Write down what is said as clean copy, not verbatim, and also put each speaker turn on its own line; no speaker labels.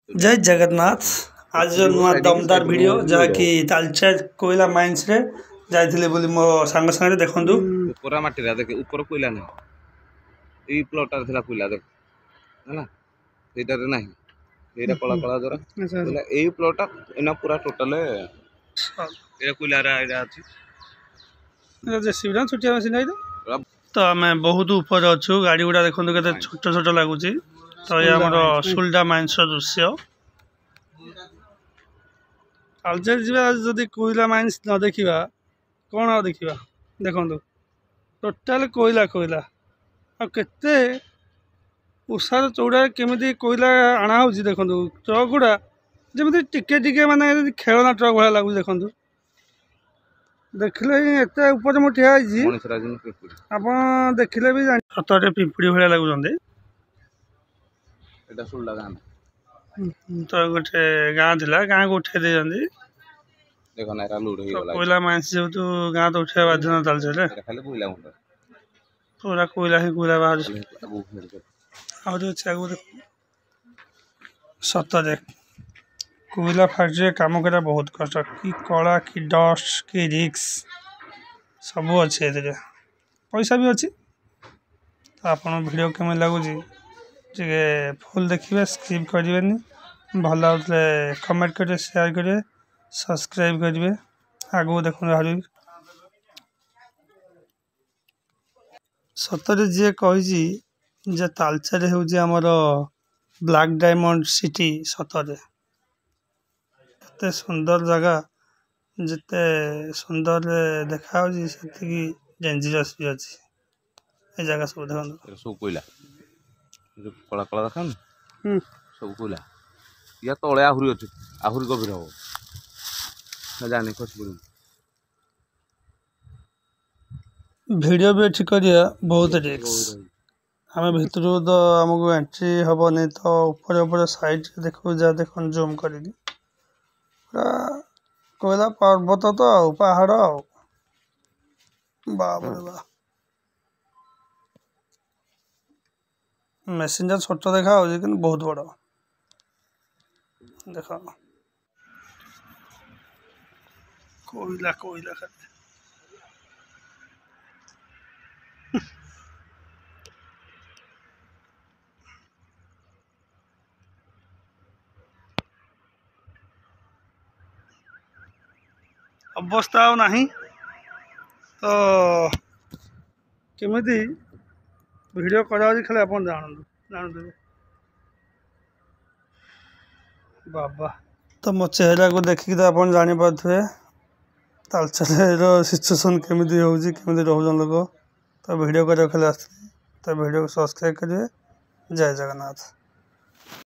जय जगन्नाथ। आज जो नुआ दमदार वीडियो जहाँकि तालचेर कोयला माइंस रे जाइथिले बोली मो सांग संगे देखंदु
ऊपर माटी रा देख ऊपर कोयला नहीं ई प्लॉटर थिला कोयला देख हैना एटा रे नहीं एटा कला कला जरा कोयला एई प्लॉट एना पूरा टोटल ए कोयला रा एरा अछि
एटा जे शिवराम छुटिया मशीन आई तो हमें बहुत ऊपर अछु गाड़ी गुडा देखंदु केते छोट छोट लागुची तो ये हमरो सुलडा माइंस दृश्य तालचेर जीवा जदि कोयला माइंस न देखिबा कोन आ देखिबा देखंदु टोटल कोयला कोयला आ केते उसार चौड़ा केमिति कोयला आना होची देखंदु ट्रक गुडा जेमिति टिके टिके माने खेलना ट्रक भला लागु देखंदु देखले एते ऊपर मो ठिया आइजी आपण देखले भी जान सतरे पिंपड़ी भला लागु जंदे
एटा सुलडा गाना
तो गोटे गाँ थिला गाँ को उठे दे जंदी
देखो ना एरा लूड हो गला
कोयला माइंस जो तो गाँ तो उठे बाध्य न तालचेर रे
खाली कोयला मुंडा
पूरा कोयला ही कोयला बाहर आ जो चागो देखो सतरे कोयला फैक्ट्री काम करा बहुत कष्ट की कला की डस्ट की रिक्स सब अच्छे एथिरे पैसा भी अच्छी तो आपन वीडियो केमे लागुची टे फुल देखिए स्किप करेंगे भल लगुले कमेंट करेंगे शेयर करेंगे सब्सक्राइब करेंगे आगू देखो हरी सतरे जी कही जे तालचेर होउची हमर ब्लैक डायमंड सिटी सतरे एते सुंदर जगह जिते सुंदर देखा से डेंजरस भी अच्छी ए जगह सब देखो
सब कोयला जो कला कला देखा सब कोयला या तले आहुरी अच्छी आहुरी गभीर हम ना जाने खस पड़
वीडियो भी ठीक करिया बहुत रिक्स हमें भितर तो आमको एंट्री हम नहीं तो ऊपर ऊपर साइड देखो जा देख जूम कर पूरा कोयला पर्वत तो पहाड़ बाप रे बाप मेसेंजर छोट देखा हो बहुत बड़ देख कोयला कोयला खाली अवस्था नहीं तो केमिति वीडियो करा खाली आप जानते बाबा तो मो चेहरा को देखिक तो आप जानीपे तालचेर सिचुएसन केमिति होउची केमिति रहउछन लोग तो वीडियो करा खाली आसते तो वीडियो को सब्सक्राइब करेंगे। जय जगन्नाथ।